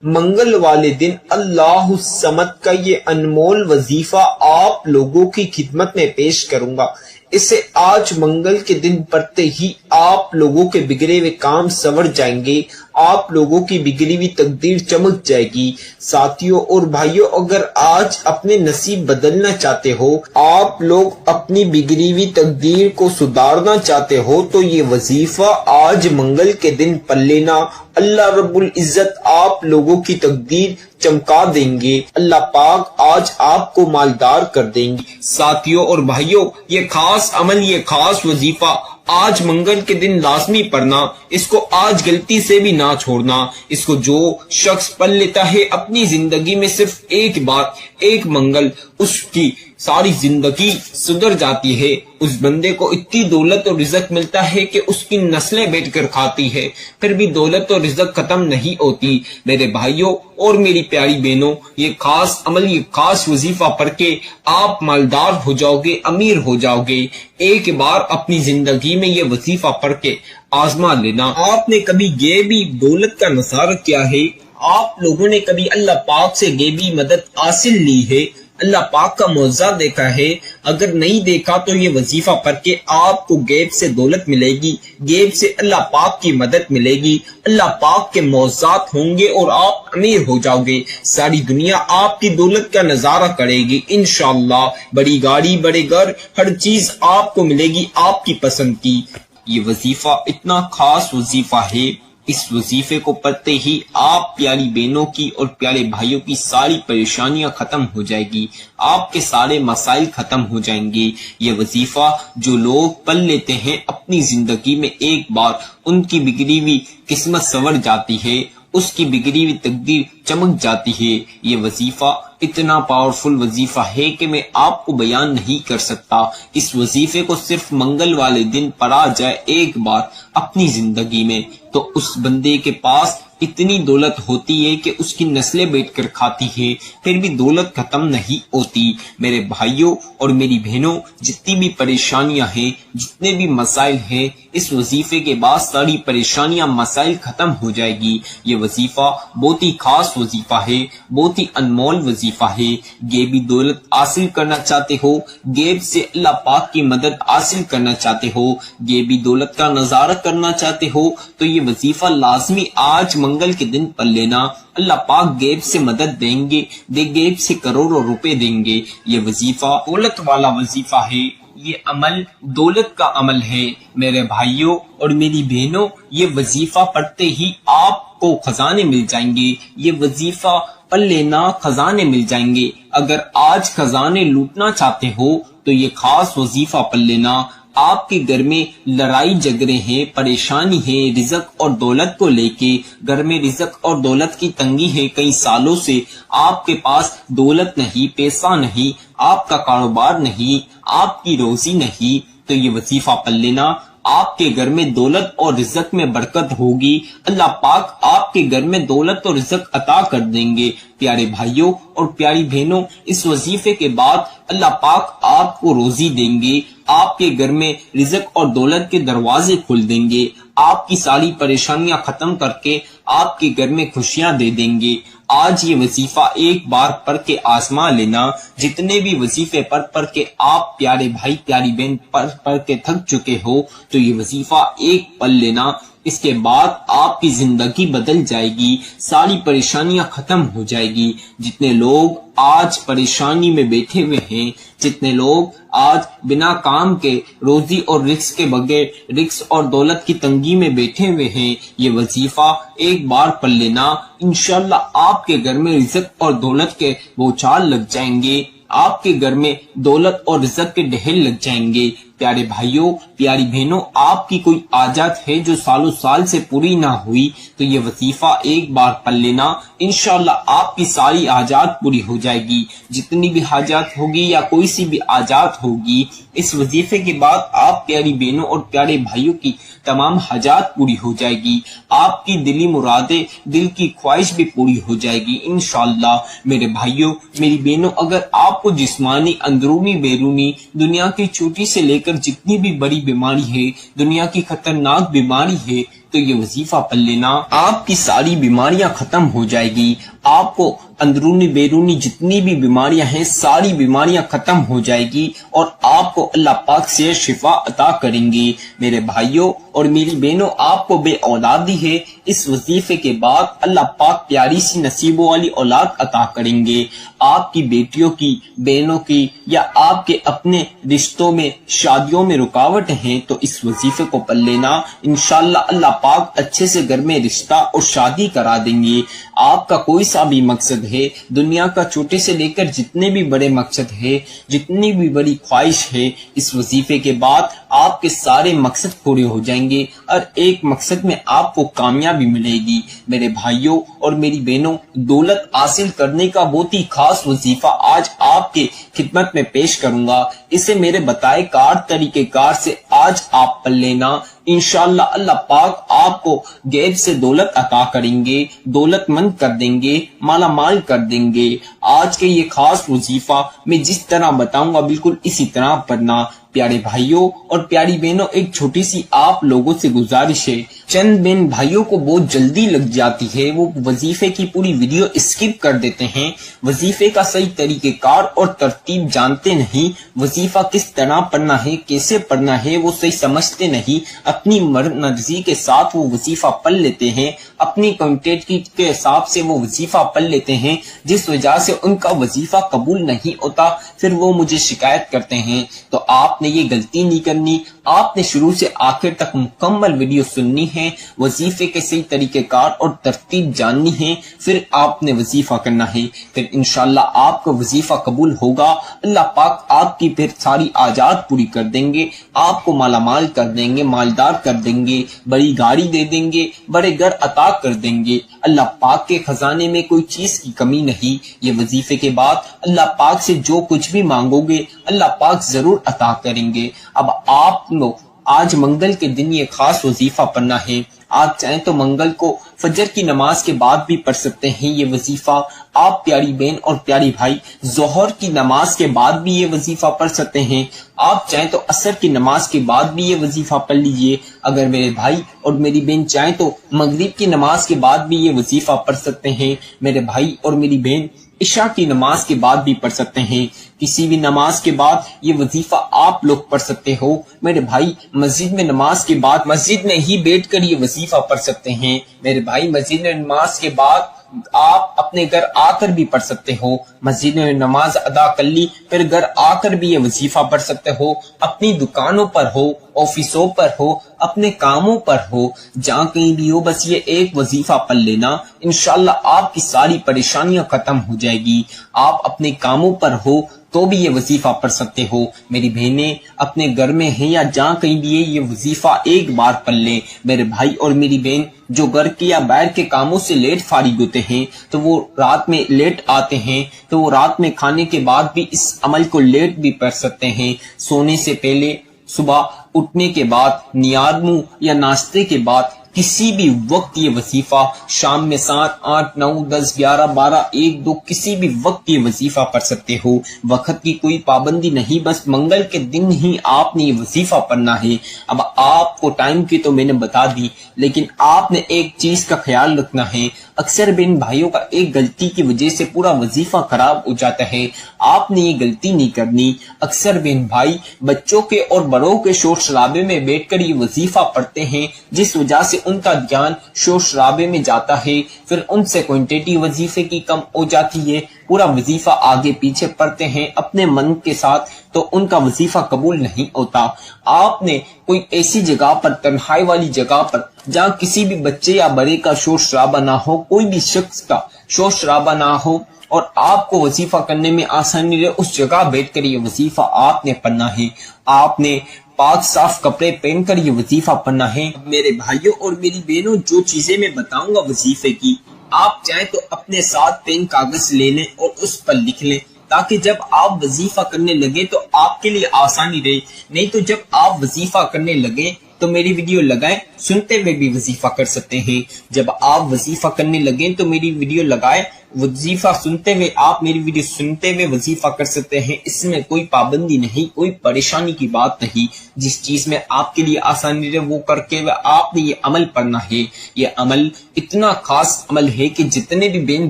منگل والے دن اللہ الصمد کا یہ انمول وظیفہ آپ لوگوں کی خدمت میں پیش کروں گا۔ اسے آج منگل کے دن پڑھتے ہی آپ لوگوں کے بگڑے ہوئے کام سنور جائیں گے، آپ لوگوں کی بگڑی ہوئی تقدیر چمک جائے گی۔ ساتھیوں اور بھائیوں، اگر آج اپنے نصیب بدلنا چاہتے ہو، آپ لوگ اپنی بگڑی ہوئی تقدیر کو سدھارنا چاہتے ہو، تو یہ وظیفہ آج منگل کے دن پڑھ لینا۔ اللہ رب العزت آپ لوگوں کی تقدیر چمکا دیں گے، اللہ پاک آج آپ کو مالدار کر دیں گے۔ ساتھیوں اور بھائیوں، یہ خاص عمل، یہ خاص وظیفہ آج منگل کے دن لازمی پڑھنا، اس کو آج غلطی سے بھی نہ چھوڑنا۔ اس کو جو شخص پڑھ لیتا ہے اپنی زندگی میں صرف ایک بار، ایک منگل، اس کی ساری زندگی سدھر جاتی ہے۔ اس بندے کو اتنی دولت اور رزق ملتا ہے کہ اس کی نسلیں بیٹھ کر کھاتی ہے، پھر بھی دولت اور رزق ختم نہیں ہوتی۔ میرے بھائیوں اور میری پیاری بہنوں، یہ خاص عمل، یہ خاص وظیفہ پڑھ کے آپ مالدار ہو جاؤ گے، امیر ہو جاؤ گے۔ ایک بار اپنی زندگی میں یہ وظیفہ پڑھ کے آزما لینا۔ آپ نے کبھی غیبی دولت کا نظارہ کیا ہے؟ آپ لوگوں نے کبھی اللہ پاک سے غیبی مدد حاصل لی ہے؟ اللہ پاک کا معجزہ دیکھا ہے؟ اگر نہیں دیکھا تو یہ وظیفہ پڑھ کے آپ کو غیب سے دولت ملے گی، غیب سے اللہ پاک کی مدد ملے گی، اللہ پاک کے معجزات ہوں گے اور آپ امیر ہو جاؤ گے۔ ساری دنیا آپ کی دولت کا نظارہ کرے گی انشاءاللہ۔ بڑی گاڑی، بڑے گھر، ہر چیز آپ کو ملے گی آپ کی پسند کی۔ یہ وظیفہ اتنا خاص وظیفہ ہے، اس وظیفے کو پڑھتے ہی آپ پیاری بہنوں کی اور پیارے بھائیوں کی ساری پریشانیاں ختم ہو جائے گی، آپ کے سارے مسائل ختم ہو جائیں گے۔ یہ وظیفہ جو لوگ پڑھ لیتے ہیں اپنی زندگی میں ایک بار، ان کی بگڑی ہوئی قسمت سنور جاتی ہے، اس کی بگڑی ہوئی تقدیر چمک جاتی ہے۔ یہ وظیفہ اتنا پاورفل وظیفہ ہے کہ میں آپ کو بیان نہیں کر سکتا۔ اس وظیفے کو صرف منگل والے دن پڑھا جائے ایک بار اپنی زندگی میں، تو اس بندے کے پاس اتنی دولت ہوتی ہے کہ اس کی نسلیں بیٹھ کر کھاتی ہے، پھر بھی دولت ختم نہیں ہوتی۔ میرے بھائیوں اور میری بہنوں، جتنی بھی پریشانیاں ہیں، جتنے بھی مسائل ہیں، اس وظیفے کے بعد ساری پریشانیاں، مسائل ختم ہو جائے گی۔ یہ وظیفہ بہت ہی خاص وظیفہ ہے، بہت ہی انمول وظیفہ ہے۔ غیبی دولت حاصل کرنا چاہتے ہو، غیب سے اللہ پاک کی مدد حاصل کرنا چاہتے ہو، غیبی دولت کا نظارہ کرنا چاہتے ہو، تو یہ وظیفہ لازمی آج منگل کے دن پڑھ لینا۔ اللہ پاک غیب سے مدد دیں گے، غیب سے کروڑوں روپے دیں گے۔ یہ وظیفہ دولت والا وظیفہ ہے، یہ عمل دولت کا عمل ہے۔ میرے بھائیوں اور میری بہنوں، یہ وظیفہ پڑھتے ہی آپ کو خزانے مل جائیں گے۔ یہ وظیفہ پڑھ لینا، خزانے مل جائیں گے۔ اگر آج خزانے لوٹنا چاہتے ہو تو یہ خاص وظیفہ پڑھ لینا۔ آپ کے گھر میں لڑائی جھگڑے ہیں، پریشانی ہے رزق اور دولت کو لے کے، گھر میں رزق اور دولت کی تنگی ہے، کئی سالوں سے آپ کے پاس دولت نہیں، پیسہ نہیں، آپ کا کاروبار نہیں، آپ کی روزی نہیں، تو یہ وظیفہ پڑھ لینا۔ آپ کے گھر میں دولت اور رزق میں برکت ہوگی، اللہ پاک آپ کے گھر میں دولت اور رزق عطا کر دیں گے۔ پیارے بھائیوں اور پیاری بہنوں، اس وظیفے کے بعد اللہ پاک آپ کو روزی دیں گے، آپ کے گھر میں رزق اور دولت کے دروازے کھول دیں گے، آپ کی ساری پریشانیاں ختم کر کے آپ کے گھر میں خوشیاں دے دیں گے۔ آج یہ وظیفہ ایک بار پڑھ کے آزما لینا۔ جتنے بھی وظیفے پڑھ کے آپ پیارے بھائی پیاری بہن پڑھ کے تھک چکے ہو، تو یہ وظیفہ ایک پڑھ لینا۔ اس کے بعد آپ کی زندگی بدل جائے گی، ساری پریشانیاں ختم ہو جائے گی۔ جتنے لوگ آج پریشانی میں بیٹھے ہوئے ہیں، جتنے لوگ آج بنا کام کے، روزی اور رزق کے بغیر، رزق اور دولت کی تنگی میں بیٹھے ہوئے ہیں، یہ وظیفہ ایک بار پڑھ لینا۔ انشاءاللہ آپ کے گھر میں رزق اور دولت کے بوچھال لگ جائیں گے، آپ کے گھر میں دولت اور رزق کے ڈھیر لگ جائیں گے۔ پیارے بھائیوں، پیاری بہنوں، آپ کی کوئی حاجت ہے جو سالوں سال سے پوری نہ ہوئی، تو یہ وظیفہ ایک بار پڑھ لینا، انشاءاللہ آپ کی ساری حاجات پوری ہو جائے گی۔ جتنی بھی حاجات ہوگی یا کوئی سی بھی حاجات ہوگی، اس وظیفے کے بعد آپ پیاری بہنوں اور پیارے بھائیوں کی تمام حاجات پوری ہو جائے گی، آپ کی دلی مرادیں، دل کی خواہش بھی پوری ہو جائے گی انشاءاللہ۔ میرے بھائیوں، میری بہنوں، اگر آپ کو جسمانی، اندرونی، بیرونی، دنیا کی چھوٹی سے لے کر جتنی بھی بڑی بیماری ہے، دنیا کی خطرناک بیماری ہے، تو تو یہ وظیفہ پڑھ لینا، آپ کی ساری بیماریاں ختم ہو جائے گی، آپ کو اندرونی بیرونی جتنی بھی بیماریاں ہیں ساری بیماریاں ختم ہو جائے گی اور آپ کو اللہ پاک سے شفا عطا کریں گے۔ میرے بھائیوں اور میری بہنوں، آپ کو بے اولادی ہے، اس وظیفے کے بعد اللہ پاک پیاری سی نصیبوں والی اولاد عطا کریں گے۔ آپ کی بیٹیوں کی، بہنوں کی یا آپ کے اپنے رشتوں میں، شادیوں میں رکاوٹ ہیں تو اس وظیفے کو پڑھ لینا، انشاءاللہ اللہ پاک اچھے سے گھر میں رشتہ اور شادی کرا دیں گے۔ آپ کا کوئی سا بھی مقصد ہے، دنیا کا چھوٹے سے لے کر جتنے بھی بڑے مقصد ہے، جتنی بھی بڑی خواہش ہے، اس وظیفے کے بعد آپ کے سارے مقصد پورے ہو جائیں گے اور ایک مقصد میں آپ کو کامیابی ملے گی۔ میرے بھائیوں اور میری بہنوں، دولت حاصل کرنے کا بہت ہی خاص وظیفہ آج آپ کے خدمت میں پیش کروں گا، اسے میرے بتائے طریقہ کار سے آج آپ پڑھ لینا، انشاءاللہ اللہ پاک آپ کو غیب سے دولت عطا کریں گے، دولت مند کر دیں گے، مالا مال کر دیں گے۔ آج کے یہ خاص وظیفہ میں جس طرح بتاؤں گا بالکل اسی طرح پڑھنا۔ پیارے بھائیوں اور پیاری بہنوں، ایک چھوٹی سی آپ لوگوں سے گزارش ہے، چند بہن بھائیوں کو بہت جلدی لگ جاتی ہے، وہ وظیفے کی پوری ویڈیو اسکپ کر دیتے ہیں، وظیفے کا صحیح طریقہ کار اور ترتیب جانتے نہیں، وظیفہ کس طرح پڑھنا ہے، کیسے پڑھنا ہے وہ صحیح سمجھتے نہیں، اپنی مرضی کے ساتھ وہ وظیفہ پڑھ لیتے ہیں، اپنی کنٹینٹ کے حساب سے وہ وظیفہ پڑھ لیتے ہیں، جس وجہ سے ان کا وظیفہ قبول نہیں ہوتا، پھر وہ مجھے شکایت کرتے ہیں۔ تو آپ نے یہ غلطی نہیں کرنی، آپ نے شروع سے آخر تک مکمل ویڈیو سننی ہے، وظیفے کے صحیح طریقہ کار اور ترتیب جاننی ہے، پھر آپ نے وظیفہ کرنا ہے، پھر انشاءاللہ آپ کا وظیفہ قبول ہوگا، اللہ پاک آپ کی پھر ساری حاجات پوری کر دیں گے، آپ کو مالا مال کر دیں گے، مالدار کر دیں گے، بڑی گاڑی دے دیں گے، بڑے گھر عطا کر دیں گے۔ اللہ پاک کے خزانے میں کوئی چیز کی کمی نہیں۔ یہ وظیفے کے بعد اللہ پاک سے جو کچھ بھی مانگو گے اللہ پاک ضرور عطا کریں گے۔ اب آپ لوگ آج منگل کے دن یہ خاص وظیفہ پڑھنا ہے، آپ چاہیں تو منگل کو فجر کی نماز کے بعد بھی پڑھ سکتے ہیں یہ وظیفہ، آپ پیاری بہن اور پیاری بھائی ظہر کی نماز کے بعد بھی یہ وظیفہ پڑھ سکتے ہیں، آپ چاہیں تو عصر کی نماز کے بعد بھی یہ وظیفہ پڑھ لیجئے، اگر میرے بھائی اور میری بہن چاہیں تو مغرب کی نماز کے بعد بھی یہ وظیفہ پڑھ سکتے ہیں، میرے بھائی اور میری بہن عشاء کی نماز کے بعد بھی پڑھ سکتے ہیں، کسی بھی نماز کے بعد یہ وظیفہ آپ لوگ پڑھ سکتے ہو، میرے بھائی مسجد میں نماز کے بعد مسجد میں ہی بیٹھ کر یہ وظیفہ پڑھ سکتے ہیں، میرے بھائی مسجد میں نماز کے بعد آپ اپنے گھر آ کر بھی پڑھ سکتے ہو، مسجد میں نماز ادا کر لی پھر گھر آ کر بھی یہ وظیفہ پڑھ سکتے ہو، اپنی دکانوں پر ہو، آفسوں پر ہو، اپنے کاموں پر ہو، جہاں کہیں بھی ہو، بس یہ ایک وظیفہ پڑھ لینا، انشاءاللہ آپ کی ساری پریشانیاں ختم ہو جائے گی۔ آپ اپنے کاموں پر ہو تو بھی یہ وظیفہ پڑھ سکتے ہو، میری بہنیں اپنے گھر میں ہیں یا جہاں کہیں بھی ہے یہ وظیفہ ایک بار پڑھ لیں۔ میرے بھائی اور میری بہن جو گھر کے یا باہر کے کاموں سے لیٹ فارغ ہوتے ہیں تو وہ رات میں لیٹ آتے ہیں تو وہ رات میں کھانے کے بعد بھی اس عمل کو لیٹ بھی پڑھ سکتے ہیں، سونے سے پہلے، صبح اٹھنے کے بعد، نیاد منہ یا ناشتے کے بعد، کسی بھی وقت یہ وظیفہ، شام میں 7، 8، 9، 10، 11، 12، 1، 2 کسی بھی وقت یہ وظیفہ پڑھ سکتے ہو، وقت کی کوئی پابندی نہیں، بس منگل کے دن ہی آپ نے یہ وظیفہ پڑھنا ہے۔ اب آپ کو ٹائم کی تو میں نے بتا دی، لیکن آپ نے ایک چیز کا خیال رکھنا ہے، اکثر بہن بھائیوں کا ایک غلطی کی وجہ سے پورا وظیفہ خراب ہو جاتا ہے، آپ نے یہ غلطی نہیں کرنی۔ اکثر بہن بھائی بچوں کے اور بڑوں کے شور شرابے میں بیٹھ کر یہ وظیفہ پڑھتے ہیں، جس وجہ سے ان کا دھیان شور شرابے میں جاتا ہے، پھر ان سے کوانٹٹی وظیفے کی کم ہو جاتی ہے، پورا وظیفہ آگے پیچھے پڑھتے ہیں اپنے من کے ساتھ تو ان کا وظیفہ قبول نہیں ہوتا۔ آپ نے کوئی ایسی جگہ پر، تنہائی والی جگہ پر جہاں کسی بھی بچے یا بڑے کا شور شرابہ نہ ہو، کوئی بھی شخص کا شور شرابہ نہ ہو اور آپ کو وظیفہ کرنے میں آسانی رہے، اس جگہ بیٹھ کر یہ وظیفہ آپ نے پڑھنا ہے۔ آپ نے پاک صاف کپڑے پہن کر یہ وظیفہ پڑھنا ہے۔ میرے بھائیوں اور میری بہنوں، جو چیزیں میں بتاؤں گا وظیفے کی، آپ چاہیں تو اپنے ساتھ پین کاغذ لے لیں اور اس پر لکھ لیں، تاکہ جب آپ وظیفہ کرنے لگے تو آپ کے لیے آسانی رہے، نہیں تو جب آپ وظیفہ کرنے لگے تو میری ویڈیو لگائیں سنتے ہوئے بھی وظیفہ کر سکتے ہیں۔ جب آپ وظیفہ کرنے لگیں تو میری ویڈیو لگائے، وظیفہ سنتے ہوئے آپ میری ویڈیو سنتے ہوئے وظیفہ کر سکتے ہیں۔ اس میں کوئی پابندی نہیں، کوئی پریشانی کی بات نہیں۔ جس چیز میں آپ کے لیے آسانی ہے وہ کر کے آپ نے یہ عمل پڑھنا ہے۔ یہ عمل اتنا خاص عمل ہے کہ جتنے بھی بہن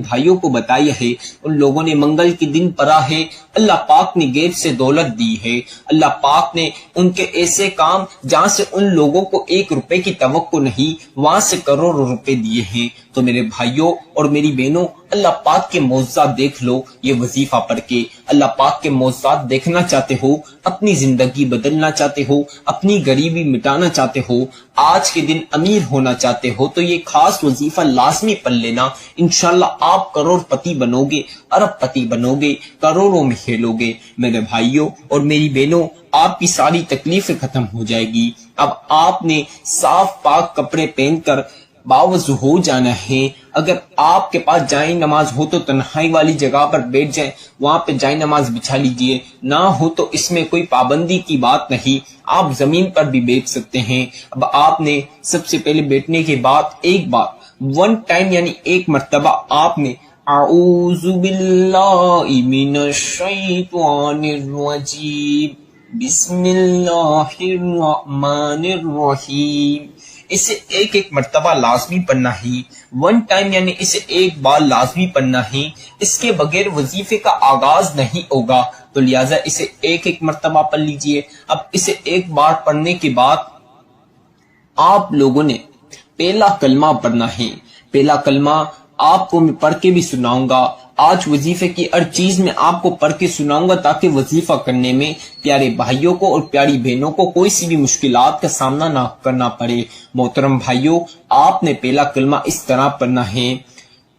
بھائیوں کو بتایا ہے ان لوگوں نے منگل کے دن پڑھا ہے۔ اللہ پاک نے غیب سے دولت دی ہے، اللہ پاک نے ان کے ایسے کام جہاں سے ان لوگوں کو 1 روپے کی توقع نہیں، وہاں سے کروڑوں روپے دیے ہیں۔ تو میرے بھائیوں اور میری بہنوں، اللہ پاک کے معجزات دیکھ لو یہ وظیفہ پڑھ کے۔ اللہ پاک کے معجزات دیکھنا چاہتے ہو، اپنی زندگی بدلنا چاہتے ہو، اپنی غریبی مٹانا چاہتے ہو، آج کے دن امیر ہونا چاہتے ہو تو یہ خاص وظیفہ لازمی پڑھ لینا۔ انشاءاللہ آپ کروڑ پتی بنو گے، ارب پتی بنو گے، کروڑوں میں کھیلو گے۔ میرے بھائیوں اور میری بہنوں، آپ کی ساری تکلیفیں ختم ہو جائے گی۔ اب آپ نے صاف پاک کپڑے پہن کر باوضو ہو جانا ہے۔ اگر آپ کے پاس جائے نماز ہو تو تنہائی والی جگہ پر بیٹھ جائیں، وہاں پہ جائے نماز بچھا لیجئے، نہ ہو تو اس میں کوئی پابندی کی بات نہیں، آپ زمین پر بھی بیٹھ سکتے ہیں۔ اب آپ نے سب سے پہلے بیٹھنے کے بعد ایک بار 1 ٹائم یعنی ایک مرتبہ آپ نے اعوذ باللہ من الشیطان الرجیم بسم اللہ الرحمن الرحیم، اسے ایک مرتبہ لازمی پڑھنا ہی۔ 1 ٹائم یعنی اسے ایک بار لازمی پڑھنا ہی، اس کے بغیر وظیفے کا آغاز نہیں ہوگا، تو لہٰذا اسے ایک مرتبہ پڑھ لیجئے۔ اب اسے ایک بار پڑھنے کے بعد آپ لوگوں نے پہلا کلمہ پڑھنا ہے۔ پہلا کلمہ آپ کو میں پڑھ کے بھی سناؤں گا، آج وظیفے کی ہر چیز میں آپ کو پڑھ کے سناؤں گا تاکہ وظیفہ کرنے میں پیارے بھائیوں کو اور پیاری بہنوں کو کوئی سی بھی مشکلات کا سامنا نہ کرنا پڑے۔ محترم بھائیوں، آپ نے پہلا کلمہ اس طرح پڑھنا ہے۔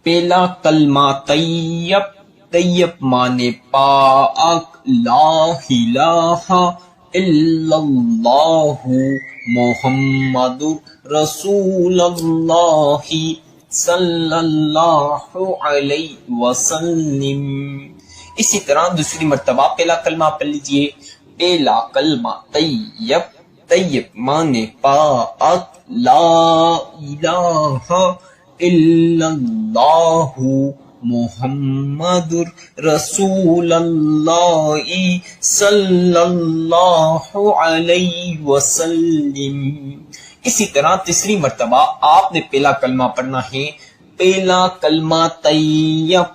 پہلا کلمہ طیب، طیب مانے پاک، لا الہ الا اللہ محمد رسول اللہ صلی اللہ علیہ وسلم۔ اسی طرح دوسری مرتبہ پہلا کلمہ پڑھ لیجئے۔ پہلا کلمہ طیب، طیب مانے پاک، لا الہ الا اللہ محمد رسول اللہ صلی اللہ علیہ وسلم۔ اسی طرح تیسری مرتبہ آپ نے پہلا کلمہ پڑھنا ہے۔ پہلا کلمہ طیب،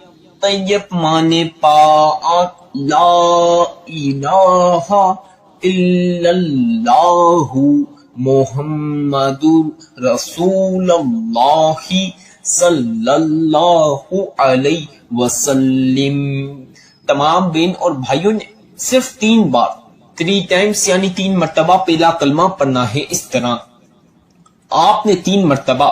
طیب مانے پاک، لا الہ الا اللہ محمد رسول اللہ صلی اللہ علیہ وسلم۔ تمام بہن اور بھائیوں نے صرف 3 بار 3 ٹائمز یعنی 3 مرتبہ پہلا کلمہ پڑھنا ہے۔ اس طرح آپ نے 3 مرتبہ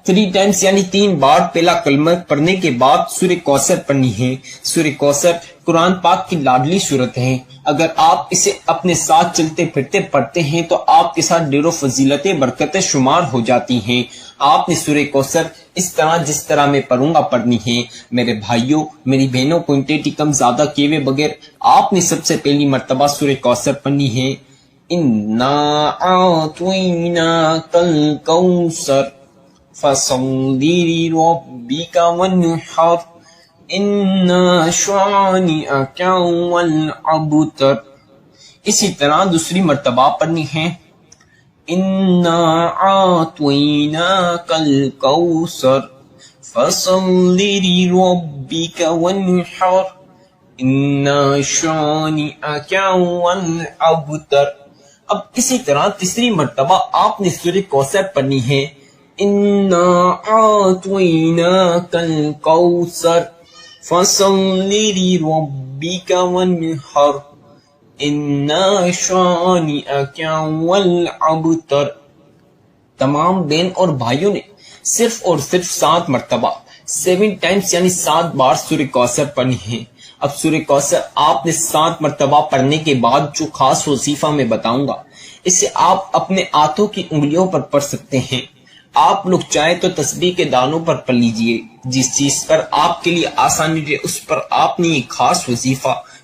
3 ٹائمز یعنی 3 بار پہلا کلمہ پڑھنے کے بعد سورہ کوثر پڑھنی ہے۔ سورہ کوثر قرآن پاک کی لاڈلی سورت ہے، اگر آپ اسے اپنے ساتھ چلتے پھرتے پڑھتے ہیں تو آپ کے ساتھ ڈھیروں فضیلتیں برکتیں شمار ہو جاتی ہیں۔ آپ نے سورہ کوثر اس طرح جس طرح میں پڑھوں گا پڑھنی ہے۔ میرے بھائیوں میری بہنوں کو انٹیٹی کم زیادہ کیے ہوئے بغیر آپ نے سب سے پہلی مرتبہ سورہ کوثر پڑھنی ہے۔ اِنَّا أَعْطَيْنَاكَ الْكَوْثَرَ فَصَلِّ لِرَبِّكَ وَانْحَرْ إِنَّ شَانِئَكَ هُوَ الْأَبْتَرُ۔ اسی طرح دوسری مرتبہ پڑھنی ہے۔ اِنَّا أَعْطَيْنَاكَ الْكَوْثَرَ فَصَلِّ لِرَبِّكَ وَانْحَرْ إِنَّ شَانِئَكَ هُوَ الْأَبْتَرُ۔ اب اسی طرح تیسری مرتبہ آپ نے سورہ کوثر پڑھنی ہے۔ اِنَّا أَعْطَيْنَاكَ الْكَوْثَرَ فَصَلِّ لِرَبِّكَ وَانْحَرْ إِنَّ شَانِئَكَ هُوَ الْأَبْتَرُ۔ تمام بہن اور بھائیوں نے صرف اور صرف 7 مرتبہ 7 ٹائمز یعنی 7 بار سورہ کوثر پڑھنی ہے۔ اب سورہ کوثر آپ نے 7 مرتبہ پڑھنے کے بعد جو خاص وظیفہ میں بتاؤں گا اسے آپ اپنے ہاتھوں کی انگلیوں پر پڑھ سکتے ہیں۔ آپ لوگ چاہیں تو تسبیح کے دانوں پر پڑھ لیجئے، جس چیز پر آپ کے لیے آسانی رہے اس پر آپ نے یہ خاص وظیفہ